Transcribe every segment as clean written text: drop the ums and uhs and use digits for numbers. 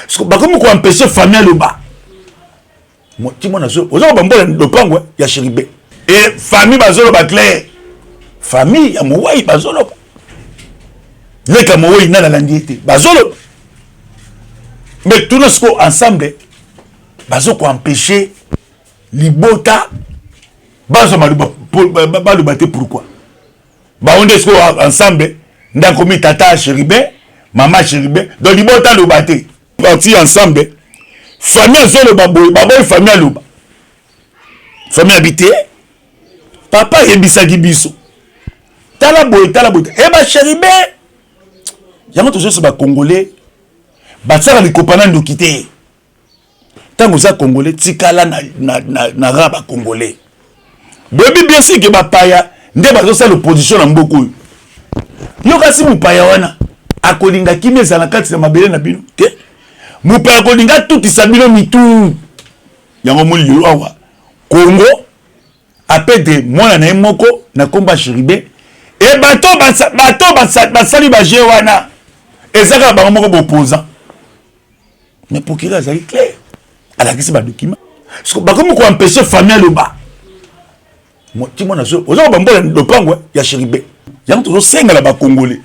Parce que comme quoi empêcher famille le bas. Moi tu m'en as zo. Ozo bambola le pango ya Chéribé. Et famille bazolo ba clair. Famille ya Mouai bazolo. Les Kamouai na la landiété. Bazolo. Mais tout nous ensemble bazo ko empêcher libota bazo maluba pourquoi ba on est ensemble ndako mi tata Chéribé maman Chéribé donc libota le baté parti ensemble famille zolo baboy famille loba famille habité papa yebisaki biso tala boy e ba Chéribé yango toujours ce ba congolais ba tsara likopana ndokité tango za congolais tikala na raba congolais bebi bien sûr que ba paya nde bazo sa l'opposition na mboko yo kasi mupaya wana akolinga kimeza na kati na mabele na bino te mupaya akolinga tuti sabino mitu yango muli awa Congo apede mwana na moko na komba Chéribé e bato basali ba je wana ezaka ba moko opposant mais pour qu'il soit clair à la question de document parce que comme quoi empêcher famille le bas moi tu m'en as zo ozo bambola le pango ya Chéribé yango to senga la ba congolais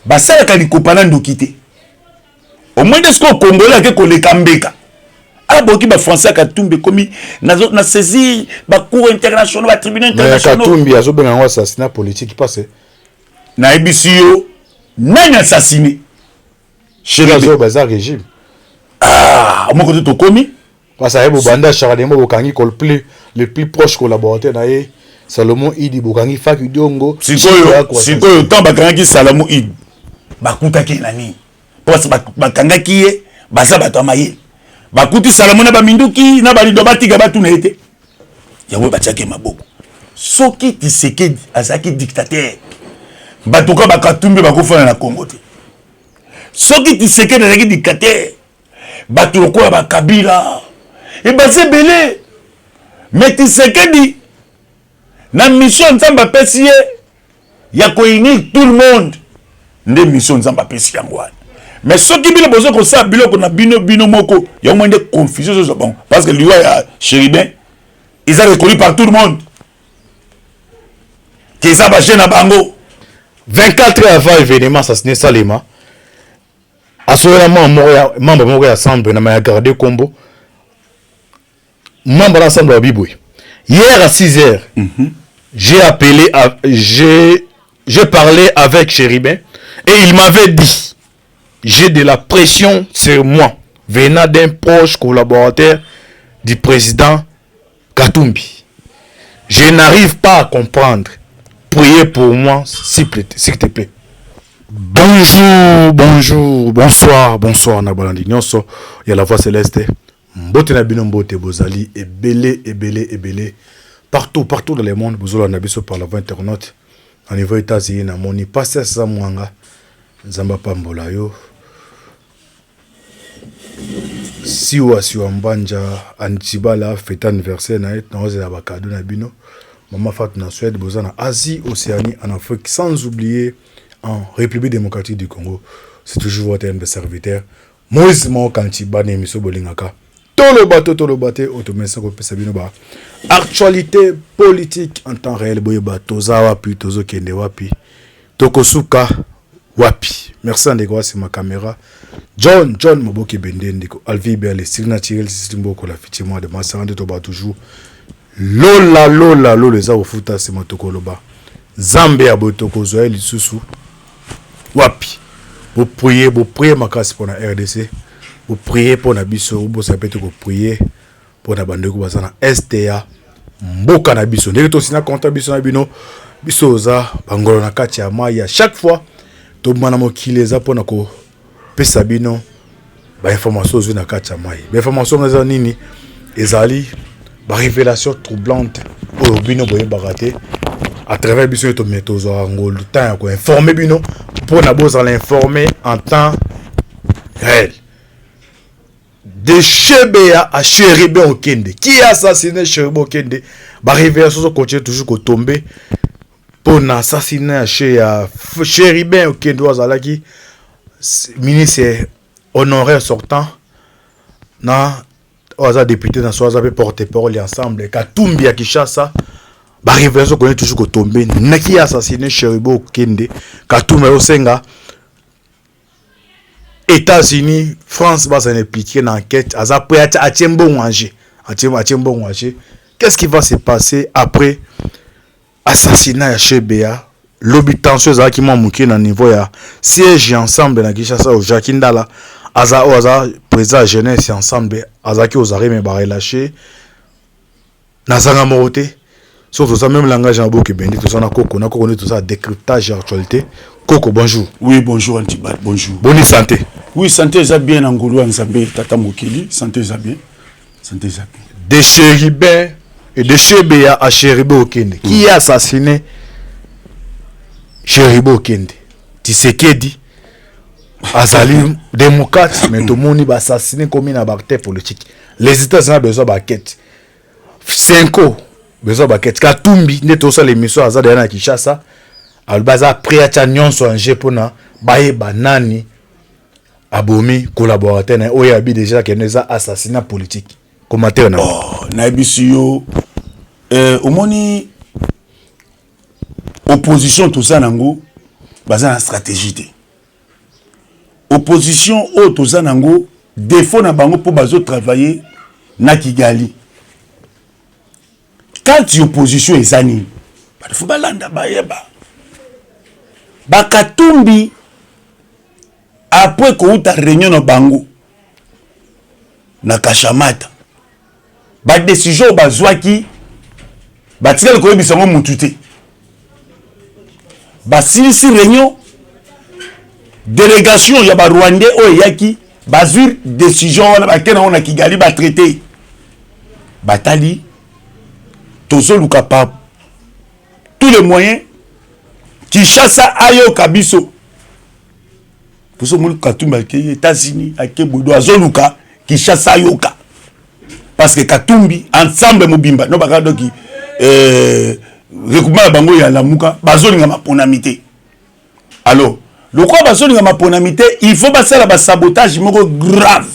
ba sala ka likopana ndokité au moins de ce que congolais ke ko le kambeka ala boki ba français ka tumbe komi na saisir ba cour international ba tribunal international Katumbi azo benga ngo assassinat politique passé na ebisio nani assassiné Chéribé bazar régime moi côté to komi parce que bobanda Charademo bokangi le plus proche collaborateur na ye Salomon Idi bokangi Faki Diongo sikoyo temps bakangi Salomon Idi bakutaki nani parce que bakangaki ye baza bato amaye bakuti Salomon na baminduki na balido batika batu na ete yawe batiaki maboko soki Tshisekedi azaki dictateur batuka bakatumbi bakofana na Congo te soki Tshisekedi azaki dictateur batu lokola bakabila et basé belé mais Tshisekedi na mission nzamba pesi ye ya ko unir tout le monde nde mission nzamba pesi yango mais soki bile bozo ko sa biloko na bino moko ya moins de confusion so bon parce que lui ya Chéribé ils ont reconnu par tout le monde qu'ils a bâché na bango 24 heures avant événement assassiné Salema membre moko ya assemblée na ma garder combo membre de l'assemblée à Biboué. Hier à 6h, j'ai parlé avec Chéribé et il m'avait dit j'ai de la pression sur moi venant d'un proche collaborateur du président Katumbi. Je n'arrive pas à comprendre. Priez pour moi s'il te plaît. Bonjour, bonsoir Nabalandi Nyonso, il y a la voix céleste. Mbote na bino mbote bozali ebele partout dans le monde bozola na biso par la voie internaute au niveau États-Unis na moni passer ça mwanga nzamba pambola yo siwa mbanja antibala fête anniversaire na et na ozela ba cadeau na bino mama Fatou na Suède bozana Asie Océanie en Afrique sans oublier en République démocratique du Congo. C'est toujours votre serviteur Moïse Kantiba Nemiso Bolingaka. Tout le bateau, automation ko pesa bino ba. Actualité politique en temps réel boyeba toza wapi tozo kende wapi. Tokosuka wapi. Merci ndeko c'est ma caméra. John Moboki Bende ndeko Alvi Berle signature système boko la fitima de Massarande to ba toujours. Lola za ofuta c'est motokoloba. Zambé abotoko zoe lisusu. Wapi. Vous priez makasi pour la RDC. Vous priez pour la biso, vous savez que vous priez pour la bande de Bazana STA. Mboka na biso. Ndeko to sina konta biso na bino. Biso za bangolo na kati ya maya. Chaque fois to mana mokile za pona ko pesa bino ba information zo na kati ya maya. Ba information za nini ezali ba révélation troublante o bino boye baraté. À travers biso to metozo angol du temps ko informer bino pour na boza l'informer en temps réel. De Chébéa à Chéribé Okende. Qui a assassiné Chéribé Okende? Ba révélation continue toujours tomber pour assassiner chez Chéribé Okende wazalaki ministre honoraire sortant na oza député na soza pe porte-parole ensemble Katumbi ya Kinshasa ba révélation connaît toujours ko tomber naki assassiné Cheribo Okende Katumbi au senga États-Unis France va s'en impliquer dans l'enquête aza prêt à tiembo manger qu'est-ce qui va se passer après assassinat ya Chebea lobby tension za ki mamuki na niveau ya siège ensemble na Kinshasa au Jacques Ndala aza président jeunesse ensemble azaki ozari mais ba relâché nazanga moroté surtout ça même langage en bouki bendi tout ça na koko tout ça décryptage actualité Koko bonjour. Oui bonjour Antibat bonjour. Bonne santé. Oui santé ça bien en Ngolo Nzambe tata Mokili santé ça bien de Chéribin et de Chebea à Cheribo Okende qui a assassiné Cheribo Okende Tshisekedi Azali démocrate mais tout le monde va assassiner comme une acteur politique. Les États-Unis ont besoin de baquette. 5 ans besoin de baquette. Katumbi n'est aussi l'émission Azali na Kinshasa. Albaza prêt à nyonso anje pona baye banani abomi collaborateur na oyabi déjà que nous a assassinat politique. Commentaire na. Oh, na bisiyo omoni opposition tout ça nango baza na stratégie té. Opposition o tout ça nango défaut na bango pour bazo travailler na Kigali. Quand l'opposition est zani, il faut balanda bayeba. Bakatumbi après ko uta réunion na bango na Kashamata. Ba décision bazwaki batikala ko bisango mutute. Ba silisi réunion délégation ya ba Rwandais o yaki bazur décision wana bakena ona Kigali ba traité. Batali tozo luka pa tous les moyens Kinshasa ayo kabiso. Pour ce monde Katumbi aux États-Unis ake bodo azoluka Kinshasa yoka. Parce que Katumbi ensemble mobimba no baka doki recoupement bango ya lamuka bazolinga maponamité. Alors, le quoi bazolinga maponamité, il faut passer la sabotage moko grave.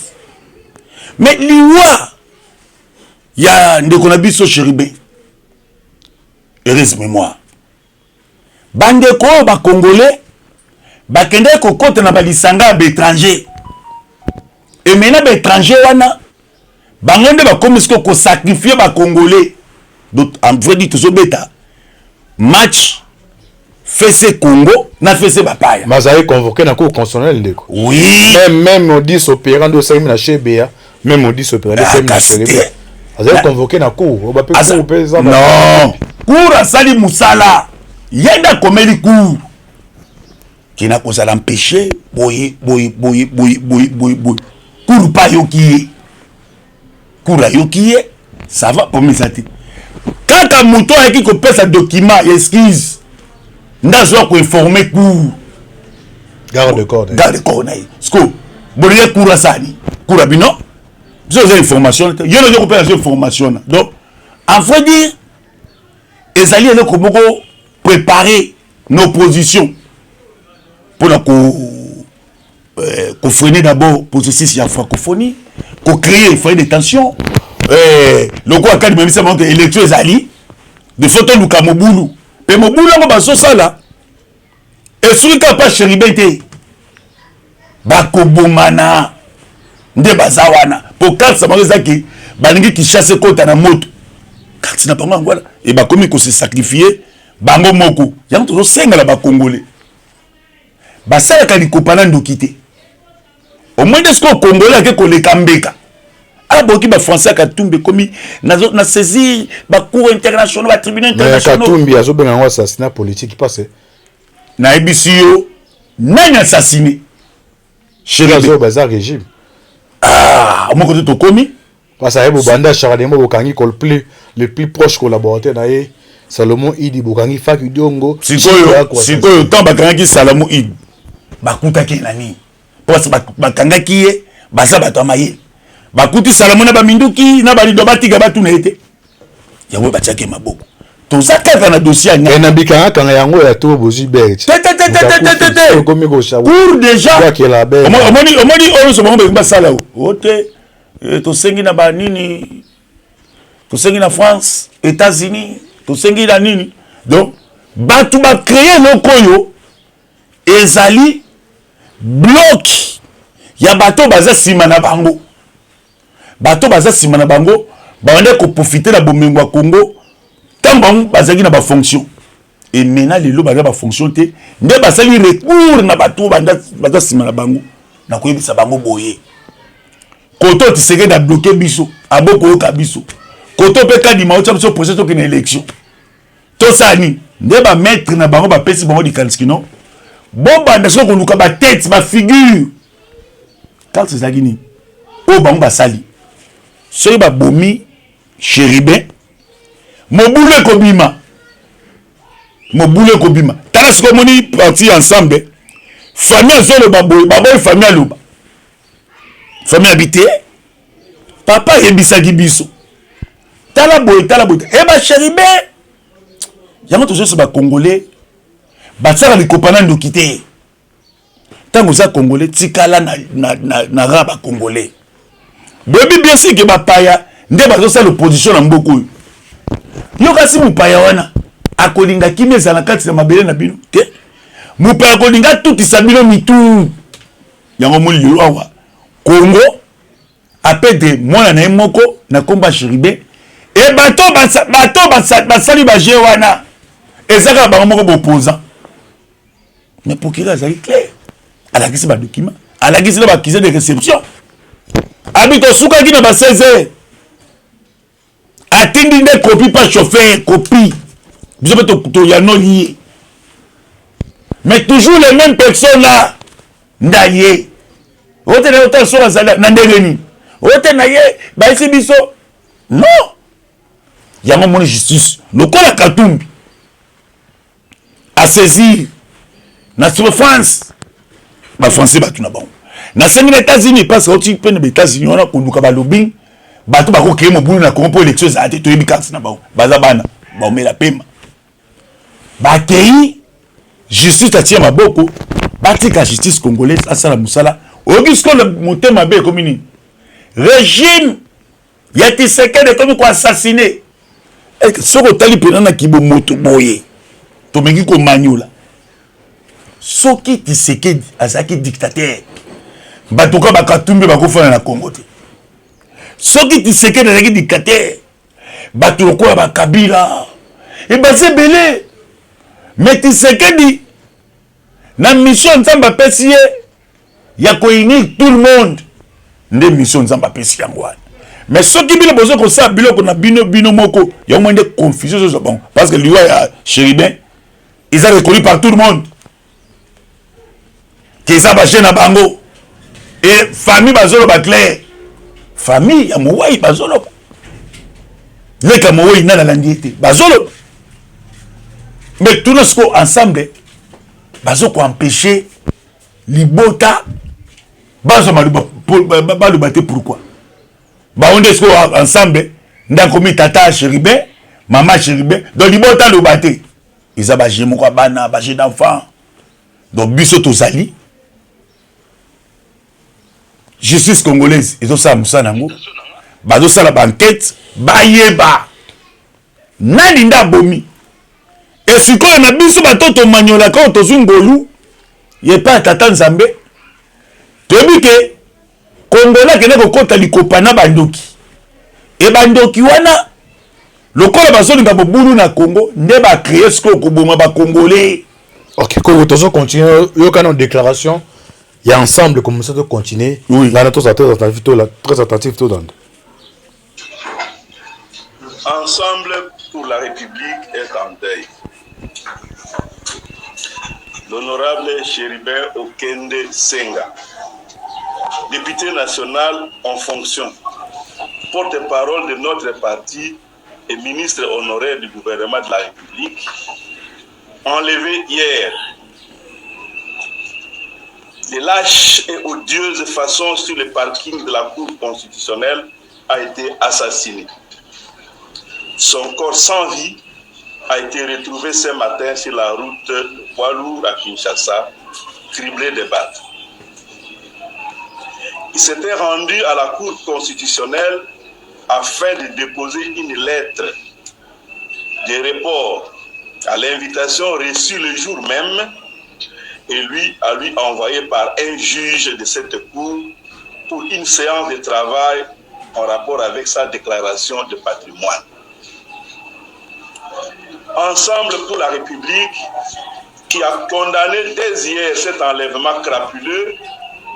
Mais liwa ya ndeko na biso Chéribé. Heureuse mémoire. Bandeko ba congolais bakende ko kote na balisanga ba étranger. Et maintenant ba étranger wana bangonde ba komisko ko sacrifier ba congolais. Donc en vrai dit tout beta match fesse Congo na fesse ba paya. Mazaï convoqué na cour constitutionnelle ndeko. Oui. Même modis opérant de Saïm na Chebea, même modis opérant de Saïm na Chebea. Mazaï convoqué na cour, on va pas non. Cour a sali musala. Yenda komeli cour. Qui n'a pas l'empêcher boy. Cour pas yoki. Cour a yoki, ça va pour misati. Quand un mouton a qui copie sa document, esquisse. N'a pas qu'on informer cour. Garde de corps. Garde de corps. Sco. Bolé cour a sali. Cour a bino. Vous avez information. Il y a une opération information. Donc, en vrai dire, les alliés le Congo préparer nos positions pour la freiner d'abord processus de francophonie, pour créer un foyer de tension. Le quoi quand même ça monte élection les alliés de photo Luka Mobulu. Et Mobulu on va ça là. Et celui qui a pas Chéribé bakobomana nde bazawana pour quand ça m'a qui balingi qui chasse kota na moto. Quand ça n'a pas ngwana et ba komi ko se sacrifier bango moko yango to senga la ba congolais ba sala ka likopana ndokité au moins de ce que congolais ke ko le kambeka aboki ba français Katumbi komi na saisir ba cour international ba tribunal international Katumbi azobenga ngo assassinat politique passé na ebisiyo nani assassiné chez le bazar régime moko to komi parce que banda charademo bokangi le plus proche collaborateur na Salomon Idi bokangi Faki Diongo sikoyo temps bakangaki Salomon Idi bakutaki nani parce bakangaki ye baza bato amaye bakuti Salomon na baminduki na balido batiga batu na ete yango batiaki maboko Tout ça kaka na dossier à et nabika quand yango ya to bozi berti pour déjà omoni oyo so bango ba sala ote to sengi na ba nini to sengi na France États-Unis to sengi na nini donc batu ba créer lokoyo ezali bloc ya bato baza sima na bango bato baza sima na bango ba wande ko profiter na bomengo ya Congo tant bon bazaki na ba fonction et maintenant les lots ba fonction te nde basali recours na bato baza sima na bango na koyebisa bango boye koto tiseke na bloquer biso aboko ka biso koto pe ka di maucha biso procès to ki na élection to sani nde ba mettre na bango ba pesi bango di kanskino bon banda so ko luka ba tête ba figure quand c'est ça gini o bango ba sali so ba bomi Chéribin mobule kobima tala siko moni parti ensemble famille zolo baboy famille aloba famille habité papa yebisaki biso tala boy e ba Chéribin yango toujours se ba congolais ba tsara likopana ndokité tango za congolais tikala na raba congolais bebi bien sûr que ba paya nde bazo sa l'opposition na mboko yo kasi mupaya wana akolinga kimia za na kati na mabele na bino te mupaya akolinga tuti sabino mitu yango moli lwa Congo apede mwana na moko na komba Chéribin e bato basali ba je wana ezaka ba moko opposant mais pour qu'il azali clair ala kisi ba document ala kisi ba accusé de réception habito suka kina ba 16h attendi nde copie pas chauffeur copie biso to ya no lié mais toujours les mêmes personnes là ndaye ote na ote so bazala na ndengeni ote na ye ba isi biso non yango mon justice lokola Katumbi a saisir na France ba français ba tuna bon na les États-Unis parce que tu peux les États-Unis on a konuka ba lobbying bato bako créer mobulu na Congo pour élection za te toyebi carte na ba baza bana ba omela pema ba kei justice atia maboko batika justice congolaise asala musala auguste le motema be komini régime ya Tshisekedi comme quoi assassiner soko tali pena na kibo moto boye to mengi ko manyola soki Tshisekedi azaki dictateur bato ka bakatumbe bakofana na Congo te soki Tshisekedi azaki dictateur bato lokola bakabila e base belé mais Tshisekedi na mission nzamba pesi ye ya kounir tout le monde nde mission nzamba pesi yango wana mais soki bino bozo ko sa biloko na bino moko ya moins de confusion so bon parce que lui ya Chéribin ils ont reconnu par tout le monde qu'ils a bâché na bango et famille bazolo ba clair famille ya Mouai bazolo le ka Mouai na la landiete bazolo mais tout nos ensemble bazo ko empêcher libota bazo malu baté pourquoi ba on est ensemble ndako mi tata Chéribin maman Chéribin donc libota lo baté ils a bâché moko bana bâché d'enfant donc biso tozali justice congolaise ils ont ça musana ngo bazo sala banquette bayeba nani nda bomi et sikoyo na biso batoto manyola ka tozungolu ye pa tata nzambe toyebi ke kongola kene kokota likopana bandoki e bandoki wana lokola bazolinga bobulu na Congo nde ba créer ce ko boma ba congolais. OK, Congo tozo continuer yo kana déclaration il y a ensemble comme ça de continuer oui. Là notre très attentif tout dans Ensemble pour la République est en deuil. L'honorable Chéribin Okende Senga, député national en fonction, porte-parole de notre parti et ministre honoraire du gouvernement de la République, enlevé hier de lâche et odieuse façon sur le parking de la Cour constitutionnelle a été assassiné. Son corps sans vie a été retrouvé ce matin sur la route de poids lourd à Kinshasa, criblé de balles. Il s'était rendu à la Cour constitutionnelle afin de déposer une lettre de report à l'invitation reçue le jour même et lui envoyé par un juge de cette cour pour une séance de travail en rapport avec sa déclaration de patrimoine. Ensemble pour la République, qui a condamné dès hier cet enlèvement crapuleux,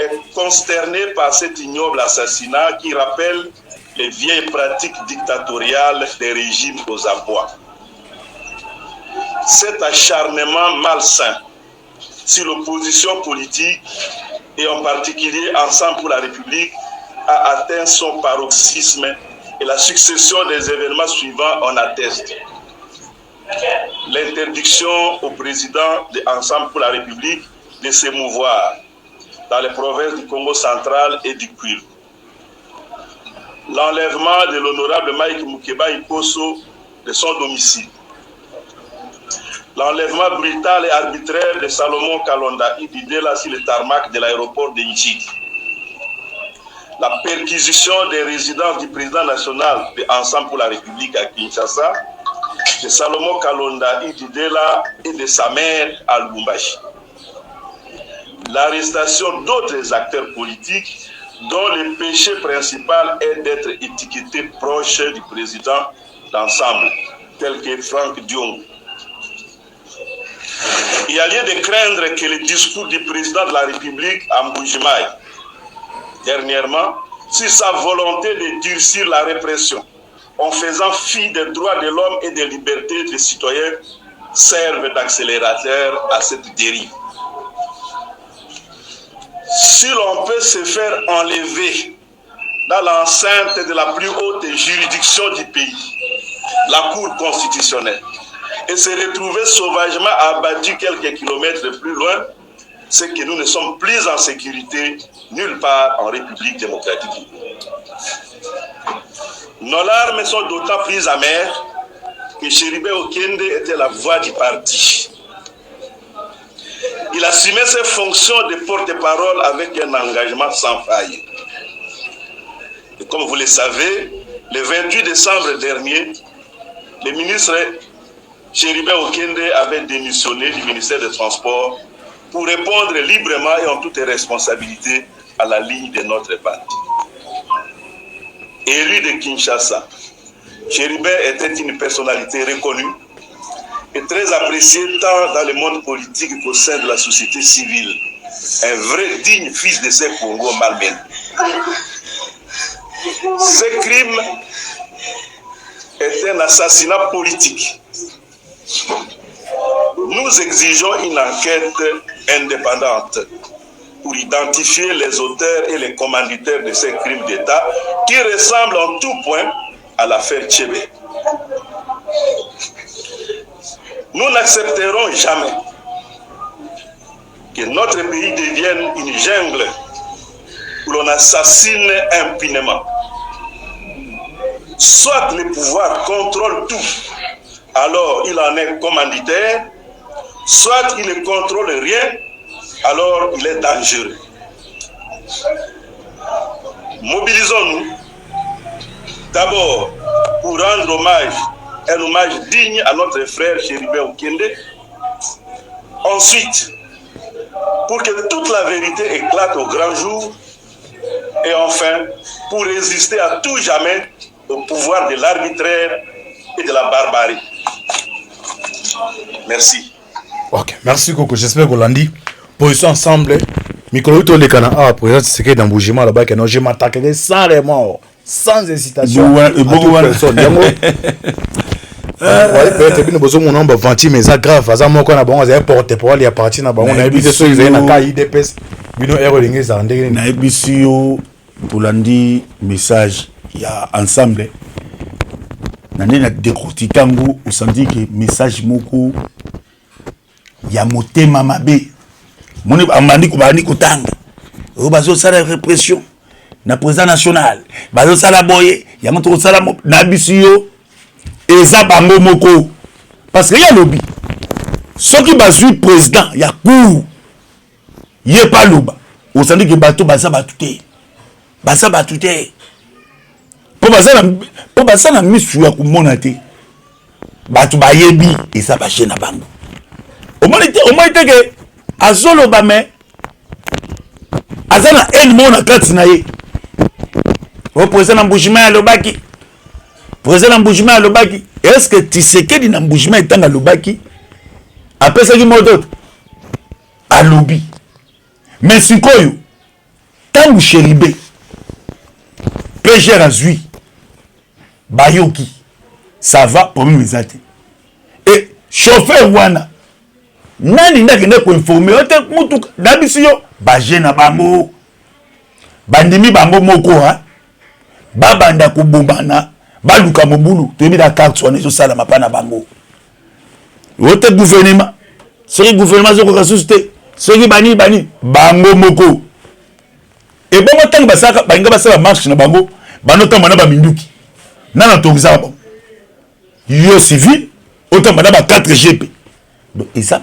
est consterné par cet ignoble assassinat qui rappelle les vieilles pratiques dictatoriales des régimes aux abois. Cet acharnement malsain sur l'opposition politique et en particulier Ensemble pour la République a atteint son paroxysme et la succession des événements suivants en atteste. L'interdiction au président de Ensemble pour la République de se mouvoir dans les provinces du Congo central et du Kwilu. L'enlèvement de l'honorable Mike Mukeba Ikoso de son domicile. L'enlèvement brutal et arbitraire de Salomon Kalonda Ididela sur le tarmac de l'aéroport de Njidi. La perquisition des résidences du président national de Ensemble pour la République à Kinshasa, de Salomon Kalonda Ididela et de sa mère à Lubumbashi. L'arrestation d'autres acteurs politiques dont le péché principal est d'être étiquetés proches du président d'Ensemble, tel que Franck Diong. Il y a lieu de craindre que le discours du président de la République à Mbujimaï, dernièrement, sur sa volonté de durcir la répression, en faisant fi des droits de l'homme et des libertés des citoyens, servent d'accélérateur à cette dérive. Si l'on peut se faire enlever dans l'enceinte de la plus haute juridiction du pays, la Cour constitutionnelle, et se retrouver sauvagement abattu quelques kilomètres plus loin, c'est que nous ne sommes plus en sécurité nulle part en République démocratique. Nos larmes sont d'autant plus amères que Chéribé Okende était la voix du parti. Il assumait ses fonctions de porte-parole avec un engagement sans faille. Et comme vous le savez, le 28 décembre dernier, le ministre Chéribé Okende avait démissionné du ministère des Transports pour répondre librement et en toute responsabilité à la ligne de notre parti. Élu de Kinshasa, Chéribé était une personnalité reconnue et très apprécié tant dans le monde politique qu'au sein de la société civile. Un vrai digne fils de ces Congo malmenés. Ce crime est un assassinat politique. Nous exigeons une enquête indépendante pour identifier les auteurs et les commanditaires de ces crimes d'État qui ressemblent en tout point à l'affaire Tchébé. Nous n'accepterons jamais que notre pays devienne une jungle où l'on assassine impunément. Soit le pouvoir contrôle tout, alors il en est commanditaire, soit il ne contrôle rien, alors il est dangereux. Mobilisons-nous d'abord pour rendre un hommage digne à notre frère Chéribé Okende. Ensuite, pour que toute la vérité éclate au grand jour. Et enfin, pour résister à tout jamais au pouvoir de l'arbitraire et de la barbarie. Merci. Ok, merci Coco. J'espère qu'on l'a dit. Position ensemble. Mikolo to le kana a présent c'est que dans Bougima là-bas que non je m'attaquerai sans remords, sans hésitation. Peut-être que nous besoin mon nombre 20 mais ça grave ça moi qu'on a bon ça porte pour aller à partir na on a habité sur les na kai DPS bino ero lingi za ndenge na ebisio polandi message ya ensemble na nena décortiquango au senti que message moko ya motema mabe moni amandi ko bani kotanga o bazo sala répression na président national bazo sala boye ya moto sala na bisio eza bango moko parce que il y a lobby. Ceux qui basent président, il y a cours. Il n'y a pas loba. Au sens que bateau basa batouté. Basa batouté. Pour basa na misu ya kumonate. Batou ba yebi et ça va chez na bango. Au moins était que azolo ba me azana en mona katina ye. Au président Mbujima ya lobaki. Président Mbujima ya lobaki. Est-ce que tu sais que dina Mbujima etanga lobaki? Après ça qui m'a dit à lobby. Mais si quoi yo tangu Chéribé PG Razui Bayoki ça va pour mes athées et chauffeur wana nani ndakende ko informer ote mutu dabisi yo baje na bango bandimi bango moko ha babanda ko bombana baluka mobulu toyebi da carte wana zo sala mapana bango ote gouvernement c'est gouvernement zo ko société c'est bani bango moko et bon tant basaka banga basala marche na bango banota mana ba minduki nana tokiza ba yo civil autant mana ba 4 GP donc et ça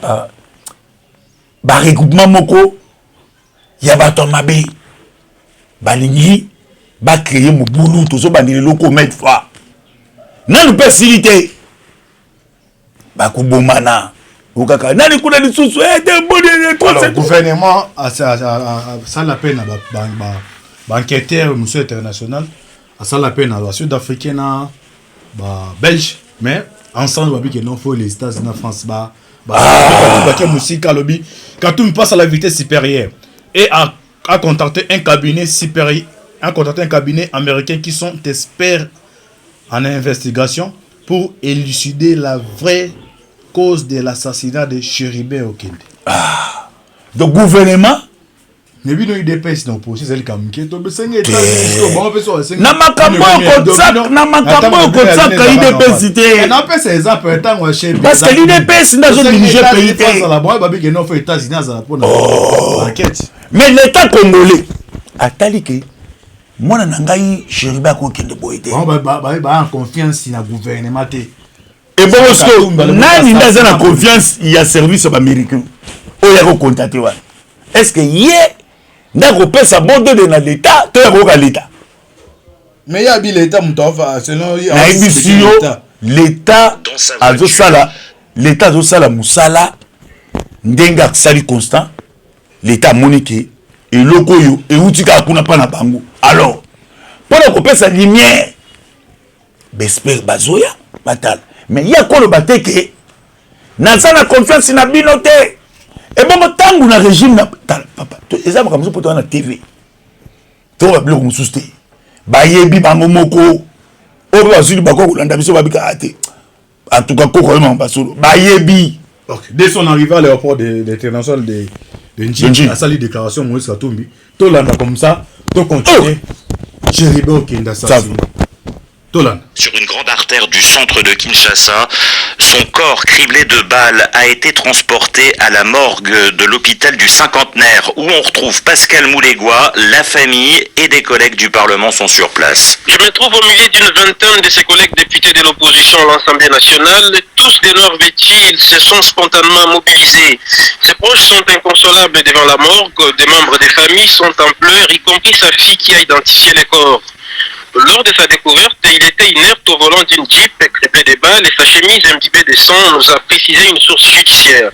ba regroupement moko ya bato mabe balingi ba créer mobulu tozo bandile loko mettre fois nanu facilité ba kubomana okaka nani kuna lisusu le gouvernement a ça la peine à enquêteur monsieur international a ça la peine à sud-africain à belge mais ensemble babi que non faut les États-Unis France musique lobby quand tout passe à la vitesse supérieure et a contacté un cabinet supérieur un cabinet américain qui sont experts en investigation pour élucider la vraie cause de l'assassinat de Chéribé Okende. Ah. Donc gouvernement mais oui non UDPS non pour c'est comme qui to besenga na makambo ko ka UDPS cité na pesa exemple tant wa chef parce que l'UDPS n'a jamais dirigé pays face à la boîte babi que non fait États-Unis za pour enquête mais l'état congolais atalike mwana nangai Chéribé Okende boité ba en confiance na gouvernement té. Et bon, parce que nani ndaza na confiance il y a service américain. O ya ko contacter wa. Est-ce que yé ndako pesa bondo de na l'état, to ya ko ka l'état. Mais il y a bi l'état mutova selon l'état azo sala, l'état azo sala musala ndenga sali constant, l'état monique et loko yo et utika kuna pa na bango. Alors, pour ko pesa lumière bespère bazoya batal. Mais il y a quoi le bâté que n'a pas confiance na binote et bon tangu na régime na papa et ça comme ça pour toi na TV to va bloquer mususte ba yebi bango moko o ba zuli bako kolanda biso babika ate en tout cas koko ma basolo ba yebi. OK dès son arrivée à l'aéroport de international de Njinji a sali déclaration Moïse Katumbi to landa comme ça to continuer Chéribé Okende assassiné. Sur une grande artère du centre de Kinshasa, son corps criblé de balles a été transporté à la morgue de l'hôpital du Cinquantenaire où on retrouve Pascal Moulégois, la famille et des collègues du Parlement sont sur place. Je me trouve au milieu d'une vingtaine de ses collègues députés de l'opposition à l'Assemblée nationale. Tous des noirs vêtus, ils se sont spontanément mobilisés. Ses proches sont inconsolables devant la morgue. Des membres des familles sont en pleurs, y compris sa fille qui a identifié les corps. Lors de sa découverte, il était inerte au volant d'une Jeep criblée de balles et sa chemise imbibée de sang, nous a précisé une source judiciaire.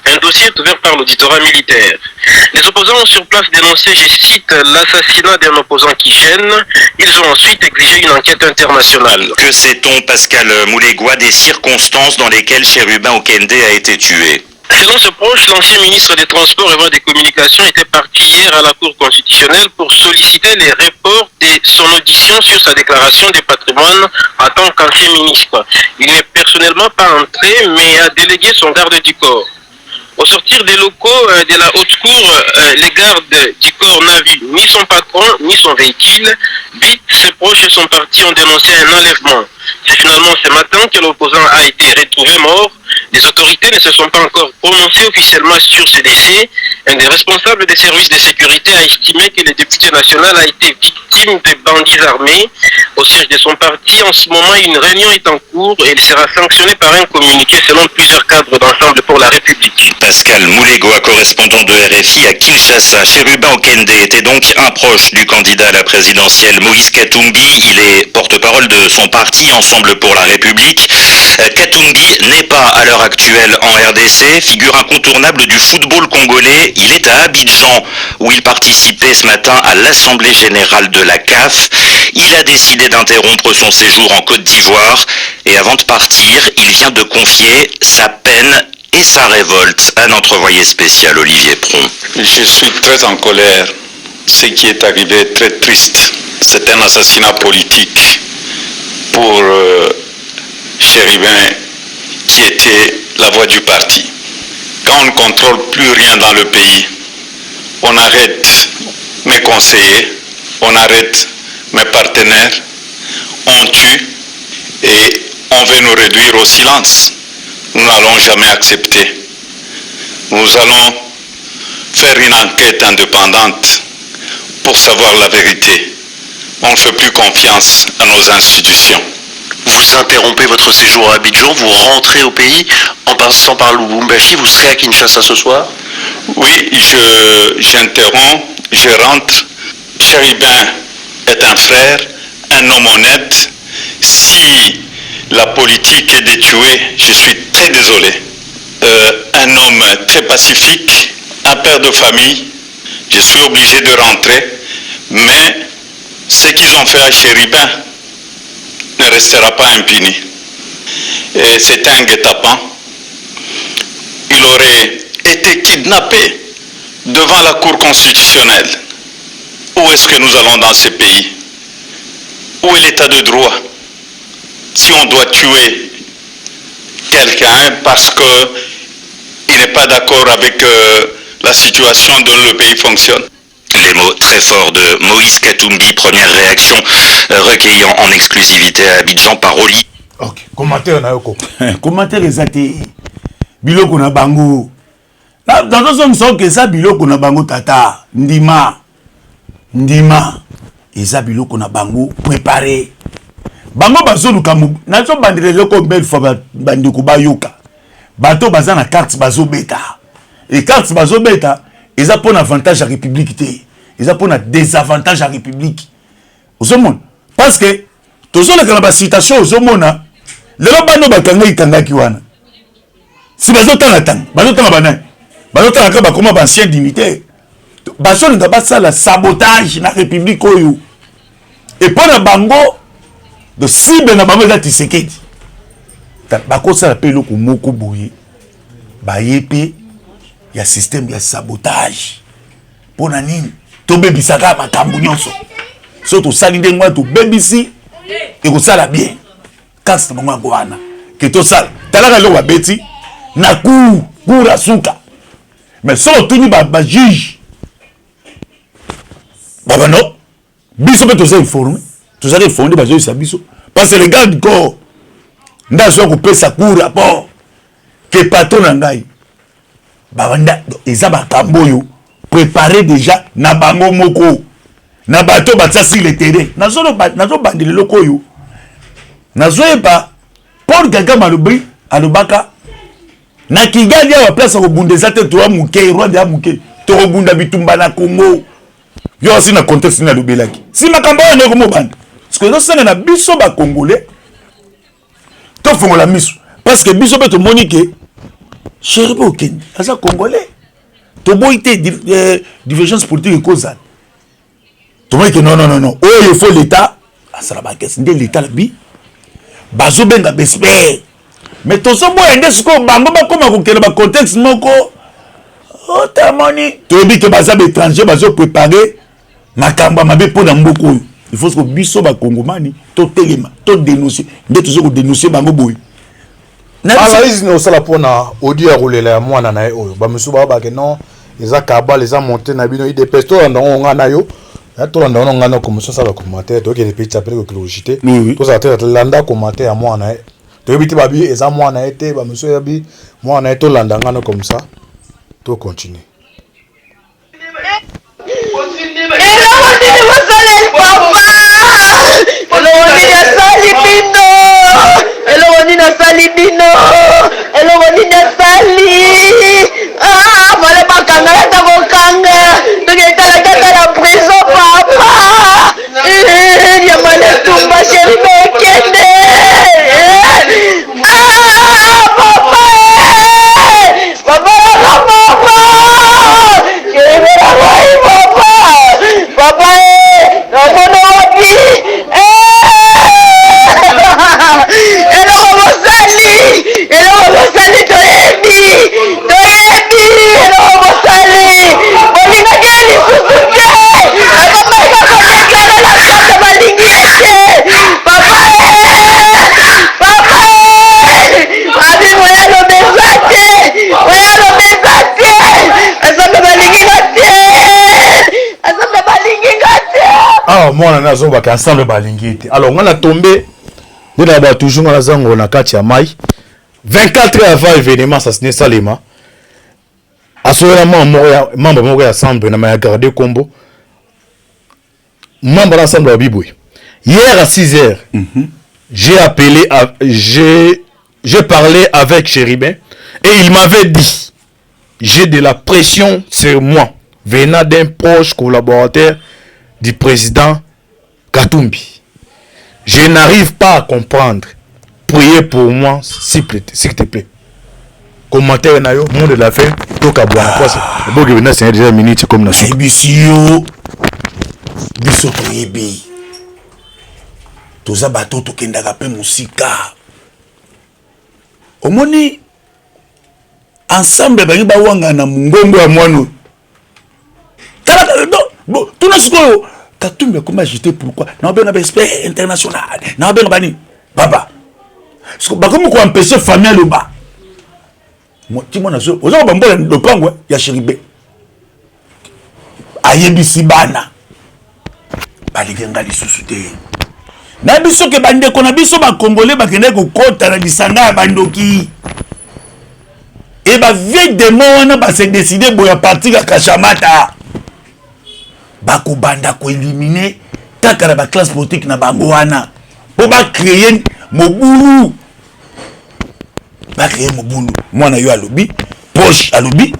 Un dossier est ouvert par l'auditorat militaire. Les opposants ont sur place dénoncé, je cite, l'assassinat d'un opposant qui gêne. Ils ont ensuite exigé une enquête internationale. Que sait-on, Pascal Moulégois, des circonstances dans lesquelles Chéribé Okende a été tué? Selon ses proches, l'ancien ministre des Transports et des Communications était parti hier à la Cour constitutionnelle pour solliciter les reports de son audition sur sa déclaration de patrimoine en tant qu'ancien ministre. Il n'est personnellement pas entré, mais a délégué son garde du corps. Au sortir des locaux de la haute cour, les gardes du corps n'ont vu ni son patron ni son véhicule. Vite, ses proches et son parti ont dénoncé un enlèvement. C'est finalement ce matin que l'opposant a été retrouvé mort. Les autorités ne se sont pas encore prononcées officiellement sur ce décès. Un des responsables des services de sécurité a estimé que le député national a été victime victime des bandits armés au siège de son parti. En ce moment, une réunion est en cours et elle sera sanctionnée par un communiqué selon plusieurs cadres d'ensemble pour la République. Pascal Moulégoa, correspondant de RFI à Kinshasa. Cherubin Okende était donc un proche du candidat à la présidentielle Moïse Katumbi. Il est porte-parole de son parti Ensemble pour la République. Katumbi n'est pas à l'heure actuelle en RDC, figure incontournable du football congolais. Il est à Abidjan où il participait ce matin à l'Assemblée générale de la CAF. Il a décidé d'interrompre son séjour en Côte d'Ivoire et avant de partir, il vient de confier sa peine et sa révolte à notre envoyé spécial Olivier Pron. Je suis très en colère. Ce qui est arrivé est très triste. C'est un assassinat politique pour Cherubin qui était la voix du parti. Quand on ne contrôle plus rien dans le pays, on arrête mes conseillers, on arrête mes partenaires, on tue et on veut nous réduire au silence. Nous n'allons jamais accepter. Nous allons faire une enquête indépendante pour savoir la vérité. On ne fait plus confiance à nos institutions. Vous interrompez votre séjour à Abidjan, vous rentrez au pays en passant par Lubumbashi, vous serez à Kinshasa ce soir? Oui, j'interromps, je rentre. Cherubin est un frère, un homme honnête. Si la politique est de tuer, je suis très désolé. Un homme très pacifique, un père de famille, je suis obligé de rentrer, mais ce qu'ils ont fait à Cherubin ne restera pas impuni. Et c'est un guet-apens. Il aurait été kidnappé devant la Cour constitutionnelle. Où est-ce que nous allons dans ces pays? Où est l'état de droit? Si on doit tuer quelqu'un parce qu'il n'est pas d'accord avec la situation dont le pays fonctionne. Les mots très forts de Moïse Katumbi, première réaction recueillie en exclusivité à Abidjan par Oli. Ok, commentaire na yoko. Commentaire ezate biloko na bango. Dans un sens que ça biloko na bango tata ndima eza biloko na bango préparé. Bango bazoluka nazo bandire loko belle fois bandiko bayoka. Bato baza na carte bazo beta. Et carte bazo beta eza pour un avantage à la République. Eza pour un désavantage à la République. Ozomona parce que toujours la citation ozomona le bano bakanga ikangaki wana. Si bazotana tang, bazotana banane. Bazotana ka bakoma ba ancien dignitaire. Bazo nga basa la sabotage na République oyo. Et pour na bango de cible na bango za Tshisekedi. Bakosa la pelo ko moko boye. Ba yepe ya système ya sabotage. Pour na nini? To bebisaka makambo nyonso. So to sali ndengwa to bebisi et ko sala bien. Kasta bango ngwana. Que to sala. Talaka lo wa beti na kura suka. Mais so tuni ba juge. Baba no. Biso pe to za informé. To za informé ba juge sa biso. Parce que les gars du corps ndazo ko pesa cour rapport que patron na ngai. Banda eza bakambo yo préparer déjà na bango moko na bato batasi le terrain nazo bandile loko yo nazo eba Paul Gaga Malubi alobaka na Kigali ya place ko bundeza te to amuke Rwanda amuke to bunda bitumba na Congo yo aussi na contexte na lobelaki si makambo ya ndeko mobanda parce que ça na biso ba congolais to fongola miso parce que biso beto monique Cherubin Okende asa congolais to boité divergence politique causale to moi que non oh il faut l'état asala ba caisse ndé l'état la bi bazo benga bespère mais to so boy ndé siko bango ba koma ko kele ba contexte moko oh tamoni to bi que baza étranger bazo préparer makamba mabe pour na mboko il faut que biso ba congomani to telema to dénoncer ndé to so ko dénoncer bango boy analyse ne osala pona audio rolela ya mwana na oyo ba musuba ba ke non eza kaba les a monté na bino ide pesto ndongo ngana yo to ndongo ngana ko muso sala commentaire to ke le petit appel ko curiosité to ça te landa commentaire ya mwana to biti babi eza mwana ete ba muso ya bi mwana to landa ngana comme ça to continue et là on dit moi on a zo ba ensemble balingi. Alors on a tombé de là-bas toujours on a zango na kati ya mai. 24 heures avant l'événement ça se Salema. Assurément membre moko ya ensemble na ma garder combo. Membre d'ensemble à Biboui. Hier à 6h, j'ai parlé avec Chéribin et il m'avait dit j'ai de la pression sur moi venant d'un proche collaborateur du président Katumbi. Je n'arrive pas à comprendre. Priez pour moi s'il te plaît. Commentaire na yo monde de la fin toka bwana posa. Bon que venir c'est déjà minute comme na soupe. Bisio biso toyebi. Toza bato tokendaka pe musika. Omoni ensemble bangi bawanga na mungongo ya mwano. Tala bon tout na sikoyo Katumbi comment j'étais pourquoi na benga ba expert international na benga bani baba. Parce que bakomo ko empêcher famille le bas. Moi ti mona so ozo bambola le pango ya Chéribé. Ayebisi bana. Baligenga lisusu te. Na biso ke bande ko na biso ba congolais ba kende ko kota na lisanga ya bandoki. Et ba vieille démon wana ba se décider boya partir ka Kashamata. Ba ko banda ko éliminer kaka na ba classe politique na bango wana. Po ba créer mobulu. Ba créer mobulu. Moi na yo alobi, poche alobi,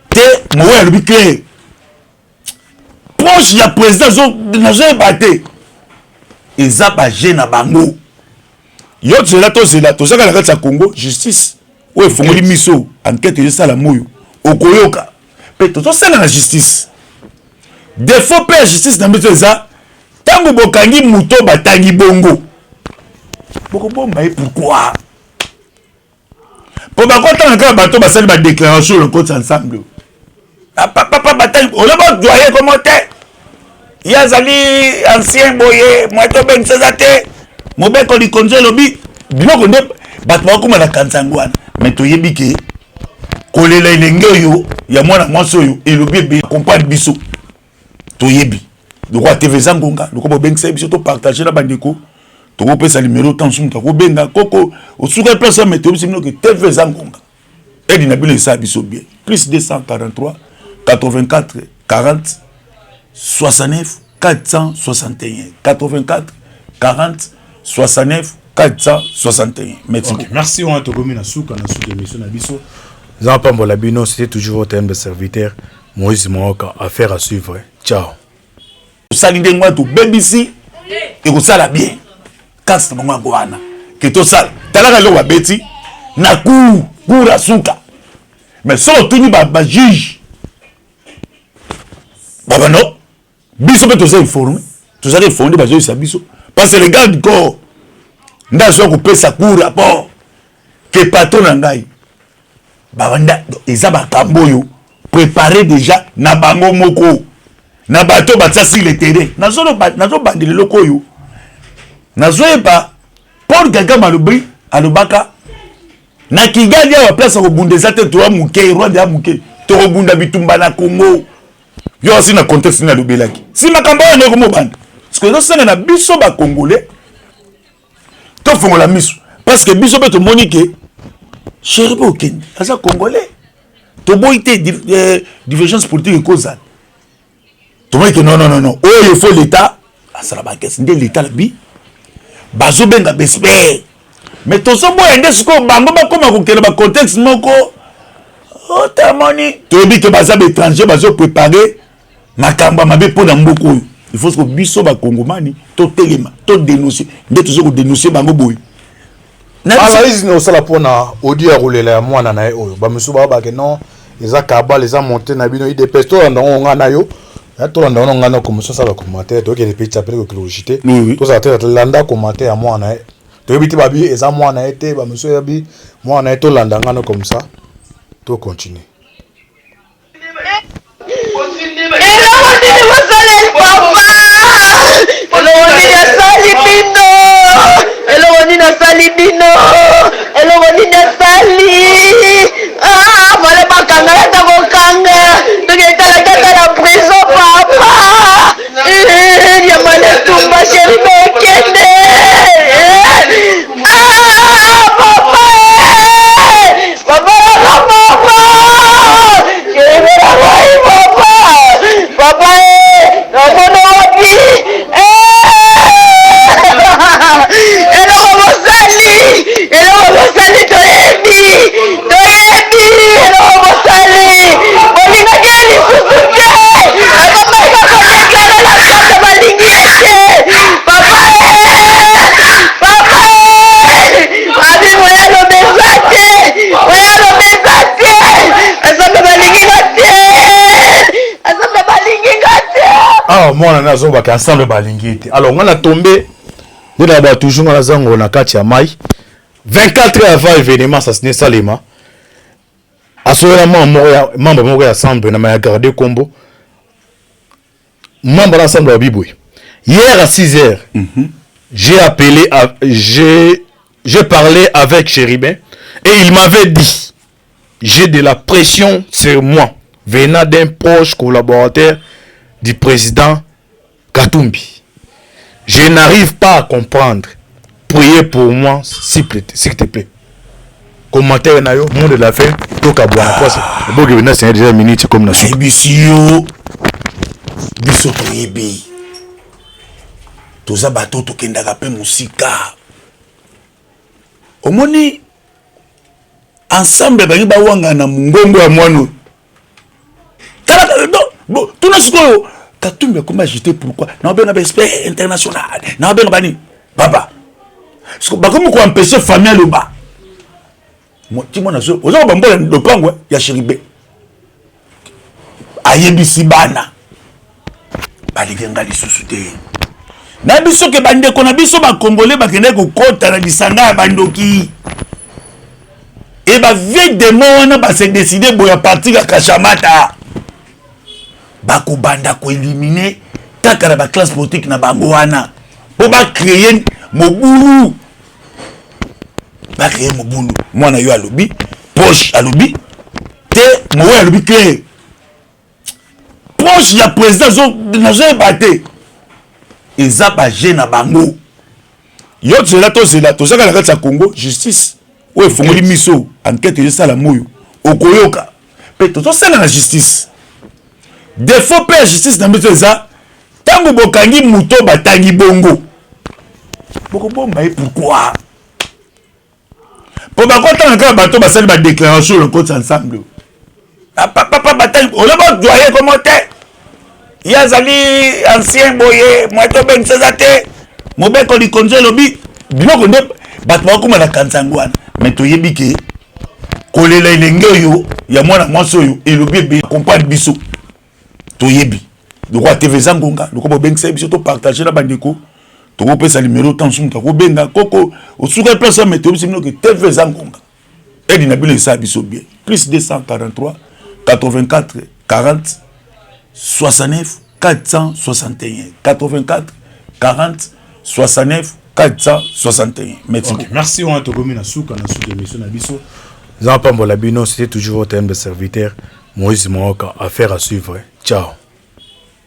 te mo alobi clair. Proche ya président zo na zo baté. Eza ba jeune bango. Yo zela to saka na kati ya Congo justice. O fongoli miso enquête de sala moyo. Okoyoka. Pe to sala na justice. Défaut pe justice na miso eza tango bokangi muto batangi bongo. Boko bomba et pourquoi? Pour ba konta na bato basali ba déclaration le compte ensemble. Papa batangi on va doyer commenter. Yazali ancien boye moito ben sezate mobeko li konje lobi biloko nde bato bakoma na kanzangwana mais toyebi ke kolela elenge oyo ya mwana mwasi oyo elobi ebe comprendre biso toyebi lokwa TV Zangonga lokwa bobengisa biso to partager na bandeko to kopesa numéro tension to kobenga koko osuka place mais to biso ke TV Zangonga edi na bilo isa biso bien plus 243 84 40 69 461 84 40 69 461. Merci. Okay, merci on a to gomi na souka émission na biso. Jean Pambola Bino, c'était toujours votre humble serviteur Moïse Moaka. Affaire à suivre. Ciao. Salide moi to BBC et ko sala bien. Cast bango ngwana. Que to sala. Talaka lo wa beti na kura souka. Mais so tuni ba juge. Baba no. Biso pe toza informé. Toza informé ba joisa biso. Parce que les gars du corps ndazo ko pesa cour rapport que patron na ngai. Banda eza ba kamboyo préparer déjà na bango moko. Na bato batsa sur le terrain. Nazo bandele loko yo. Nazo eba Paul Gaga Malobri alobaka na Kigali ya place ko bundeza te to amuke roi de amuke. To bunda bitumba na Congo. Yo aussi na contexte na lobelaki. Si makambo ya ndeko mobanda. Parce que nous sommes na biso ba congolais. To fongola miso parce que biso be to monique Chéribé okeni. Asa congolais. To boité divergence politique cause. To monique non. Oh il faut l'état. Asa la banque c'est l'état la bi. Bazo benga bespé. Mais to so boy ndé siko bango ba koma ko kele ba contexte moko. Oh ta moni. To bi ke baza étranger bazo préparer makamba mabe po na mboko. Il faut que biso ba kongomani to telema to dénoncer nde to ko dénoncer bango boy. Analyse no sala pona audio rolela ya mwana na oyo ba musu ba ke non eza kaba les a monté na bino ide pesto ndongo ngana yo ya to ndongo ngana ko musu sala commentaire to ke les petits appels ko logité to ça te landa commentaire ya mwana to biti babi eza mwana ete ba musu ya bi mwana to landa ngana comme ça to continue. Prison, papa. moi on a zo ba ensemble ba lingité. Alors on a tombé de là-bas toujours on a zango na kati ya mai. 24 heures avant l'événement ça se Salema. Asola membre moko ya ensemble na ma garder combo. Membre d'ensemble à Biboué. Hier à 6h, j'ai parlé avec Chéribin et il m'avait dit j'ai de la pression sur moi venant d'un proche collaborateur du président Katumbi. Je n'arrive pas à comprendre. Priez pour moi s'il te plaît. Commentaire na yo monde de la fin toka bwana posa. Bon que venir c'est déjà minute comme na soupe. Bisio biso toyebi. Toza bato tokendaka pe musika. Omoni ensemble bangi bawanga na mungongo ya mwano. Tala bon tout na sikoyo Katumbi comment j'étais pourquoi na benga ba expert international na benga bani baba. Parce que bakomo ko empêcher famille le bas. Moi ti mona so ozo bambola lopango ya Chéribé. Ayebisi bana. Baligenga lisusu te. Na biso ke bande ko na biso ba congolais ba kende ko kota na lisanga ya bandoki. Et ba vieille démon wana ba se décider boya partir ka Kashamata. Ba ko banda ko éliminer kaka na ba classe politique na bango wana. Po ba créer mobulu. Ba créer mobulu. Moi na yo alobi, poche alobi, te mowe alobi clair. Proche ya président zo na zo baté. Eza ba jeune bango. Yo zela to saka na kati ya Congo justice. Oye fongoli miso enquête de sala moyo. Okoyoka. Pe to sala na justice. Défaut pe justice na miso eza tango bokangi muto batangi bongo. Boko bomba et pourquoi? Pour ba konta na bato basali ba déclaration le compte ensemble. Papa batangi on va doyer comment t'es? Yazali ancien boye moito ben sezate mobe ko li konje lobi biloko nde bato ba kuma na kanzangwana mais toyebi ke kolela ilenge oyo ya mwana mwasi oyo elobi be comprendre biso toyebi lokwa TV Zangonga lokwa bengisa biso to partager na bandeko to ko pesa numéro tant sum to ko benga koko osuka place meteo biso ke TV Zangonga edi na bilo isa biso bien plus 243 84 40 69 461 84 40 69 461. Merci. Okay, merci on a to gomi na souka émission na biso. Jean Pambola Bino, c'était toujours votre humble serviteur Moïse Moaka. Affaire à suivre. Ciao.